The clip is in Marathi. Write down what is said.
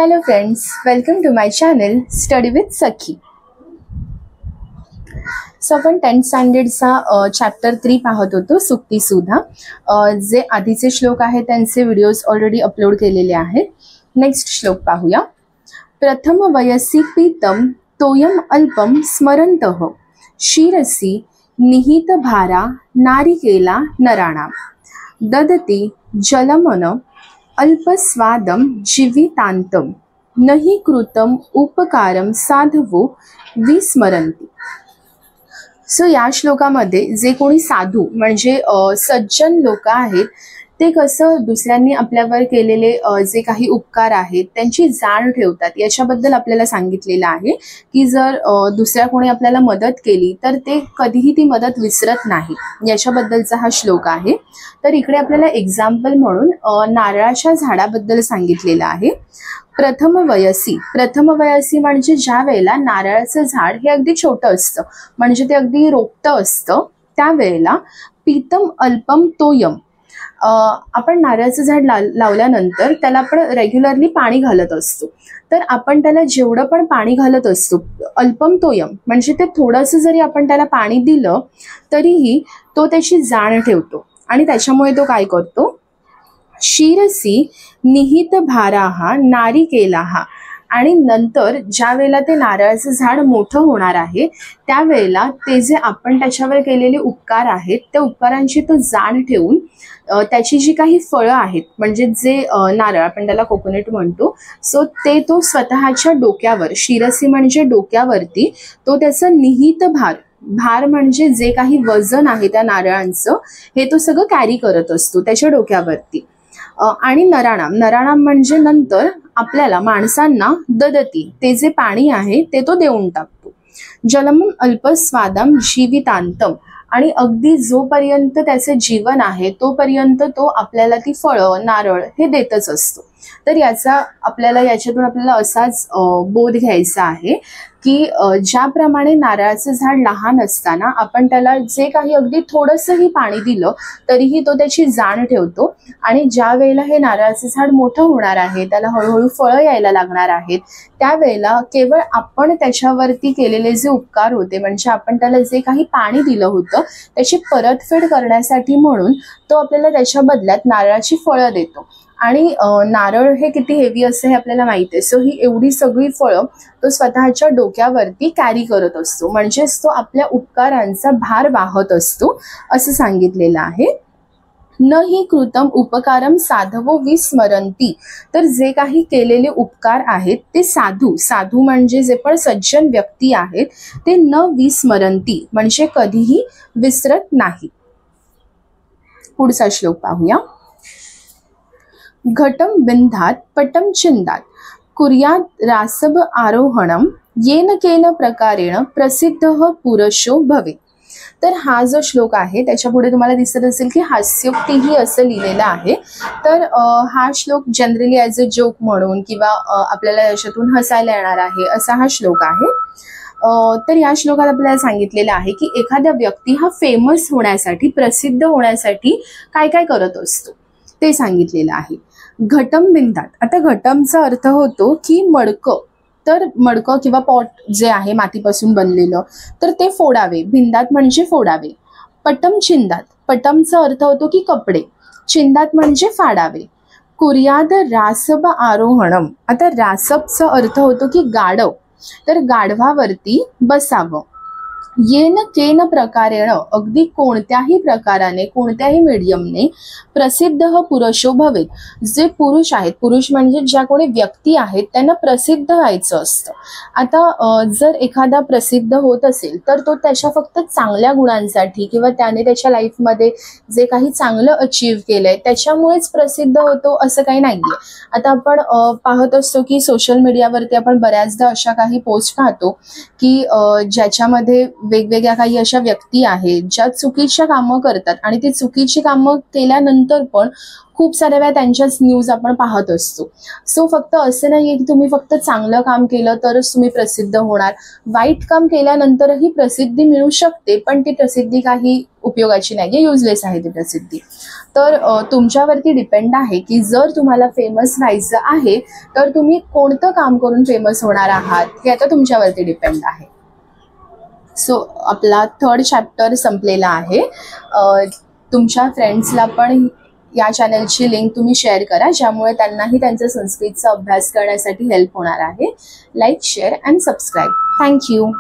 Hello friends, welcome to my channel Study with Sakhi. So आपण 10th स्टँडर्डचा चॅप्टर 3 पाहत होतो सुक्ती सुधा. जे आधीचे श्लोक आहेत त्यांचे व्हिडिओज ऑलरेडी अपलोड केलेले आहेत. नेक्स्ट श्लोक पाहूया. प्रथम वयसी पीतम तोयम अल्पम स्मरंतः शिरसी निहित भारा नारिकेला नराणाम ददती जलमन अल्पस्वादम जीवितांतम नहि कृतम उपकारम साधवो विस्मरंती. सो या श्लोकामध्ये जे कोणी साधू म्हणजे सज्जन लोक आहेत ते कसं दुसऱ्यांनी आपल्यावर केलेले जे काही उपकार आहेत त्यांची जाण ठेवतात याच्याबद्दल आपल्याला सांगितलेलं आहे की जर दुसऱ्या कोणी आपल्याला मदत केली तर ते कधीही ती मदत विसरत नाही, याच्याबद्दलचा हा श्लोक आहे. तर इकडे आपल्याला एक्झाम्पल म्हणून नारळाच्या झाडाबद्दल सांगितलेलं आहे. प्रथम वयसी म्हणजे ज्या वेळेला नारळाचं झाड हे अगदी छोटं असतं म्हणजे ते अगदी रोपटं असतं त्यावेळेला पीतम अल्पम तोयम, आपण नारळाचं झाड लावल्यानंतर त्याला आपण रेग्युलरली पाणी घालत असतो. तर आपण त्याला जेवढं पण पाणी घालत असतो अल्पम तोयम म्हणजे ते थोडंसं जरी आपण त्याला पाणी दिलं तरीही तो त्याची जाण ठेवतो आणि त्याच्यामुळे तो काय करतो, शिरसी निहित भाराहा नारिकेलाहा, आणि नंतर ज्या वेळेला ते नारळाचं झाड मोठं होणार आहे त्यावेळेला ते जे आपण त्याच्यावर केलेले उपकार आहेत त्या उपकारांची तो जाण ठेवून त्याची जी काही फळं आहेत म्हणजे जे नारळ आपण त्याला कोकोनट म्हणतो, सो ते तो स्वतःच्या डोक्यावर, शिरसी म्हणजे डोक्यावरती तो त्याचं निहित भार म्हणजे जे काही वजन आहे त्या नारळांचं हे तो सगळं कॅरी करत असतो त्याच्या डोक्यावरती. आणि नराणाम म्हणजे नंतर आपल्याला माणसांना ददती, ते जे पाणी आहे ते तो देऊन टाकतो. जलमम अल्पस्वादम जीवितांतम, आणि अगदी जोपर्यंत त्याचे जीवन आहे तोपर्यंत तो आपल्याला ती फळं नारळ हे देतच असतो. तर याच्यातून आपल्याला असाच बोध घ्यायचा आहे की ज्याप्रमाणे नारळाचं झाड लहान असताना आपण त्याला जे काही अगदी थोडंसंही पाणी दिलं तरीही तो त्याची जाण ठेवतो, आणि ज्या वेळेला हे नारळाचं झाड मोठं होणार आहे त्याला हळूहळू फळं यायला लागणार आहेत त्यावेळेला केवळ आपण त्याच्यावरती केलेले जे उपकार होते म्हणजे आपण त्याला जे काही पाणी दिलं होतं त्याची परतफेड करण्यासाठी म्हणून तो आपल्याला त्याच्या बदल्यात नारळाची फळं देतो. आणि नारळ हे किती हेवी असं हे आपल्याला माहिती आहे. सो ही एवढी सगळी फळं तो स्वतःच्या डोक्यावरती कॅरी करत असतो म्हणजेच तो आपल्या उपकारांचा भार वाहत असतो असं सांगितलेलं आहे. न हि कृतम उपकारम साधवो विस्मरंती, तर जे काही केलेले उपकार आहेत ते साधू म्हणजे जे पण सज्जन व्यक्ती आहेत ते न विस्मरंती म्हणजे कधीही विसरत नाही. पुढचा श्लोक पाहूया. घटम बिंधात पटम चिंदात कुर्यात रासब आरोहणम येन केन प्रकारेण प्रसिद्ध पुरुषो भवे. तर हा जो श्लोक आहे त्याच्या पुढे तुम्हाला दिसत असेल की हास्योक्तीही असं लिहिलेलं आहे. तर हा श्लोक जनरली ॲज अ जोक म्हणून किंवा आपल्याला याच्यातून हसायला येणार आहे असा हा श्लोक आहे. तर या श्लोकात आपल्याला सांगितलेलं आहे की एखाद्या व्यक्ती हा फेमस होण्यासाठी, प्रसिद्ध होण्यासाठी काय काय करत असतो ते सांगितलेलं आहे. घटम बिंदात, आता घटमचा अर्थ होतो की मडकं, तर मडकं किंवा पॉट जे आहे मातीपासून बनलेलं तर ते फोडावे, बिंदात म्हणजे फोडावे. पटम चिंदात, पटमचा अर्थ होतो की कपडे, चिंदात म्हणजे फाडावे. कुर्याद रासब आरोहणम, आता रासबचा अर्थ होतो की गाढव, तर गाढवावरती बसावं. येन केन प्रकारेण, अगदी कोणत्याही प्रकाराने कोणत्याही मीडियमने प्रसिद्ध पुरुषो भवेत, जे पुरुष आहेत, पुरुष म्हणजे ज्या कोणी व्यक्ती आहेत त्यांना प्रसिद्ध व्हायचं असतं. आता जर एखादा प्रसिद्ध होत असेल तर तो त्याच्या फक्त चांगल्या गुणांसाठी किंवा त्याने त्याच्या लाईफमध्ये जे काही चांगलं अचीव केलंय त्याच्यामुळेच प्रसिद्ध होतो असं काही नाहीये. आता आपण पाहत असतो की सोशल मीडियावरती आपण बऱ्याचदा अशा काही पोस्ट पाहतो की ज्याच्यामध्ये वेगवेगळ्या काही अशा व्यक्ती आहेत ज्या चुकीच्या कामं करतात आणि ती चुकीची कामं केल्यानंतर पण खूप साऱ्या वेळा त्यांच्याच न्यूज आपण पाहत असतो. सो फक्त असं नाहीये की तुम्ही फक्त चांगलं काम केलं तरच तुम्ही प्रसिद्ध होणार, वाईट काम केल्यानंतरही प्रसिद्धी मिळू शकते पण ती प्रसिद्धी काही उपयोगाची नाहीये, युजलेस आहे ती प्रसिद्धी. तर तुमच्यावरती डिपेंड आहे की जर तुम्हाला फेमस व्हायचं आहे तर तुम्ही कोणतं काम करून फेमस होणार आहात हे आता तुमच्यावरती डिपेंड आहे. सो आपला 3rd चॅप्टर संपलेला आहे. तुमच्या फ्रेंड्सला पण या चॅनलची लिंक तुम्ही शेअर करा, ज्यामुळे त्यांनाही त्यांचा संस्कृतचा अभ्यास करण्यासाठी हेल्प होणार आहे. Like, share and subscribe. Thank you.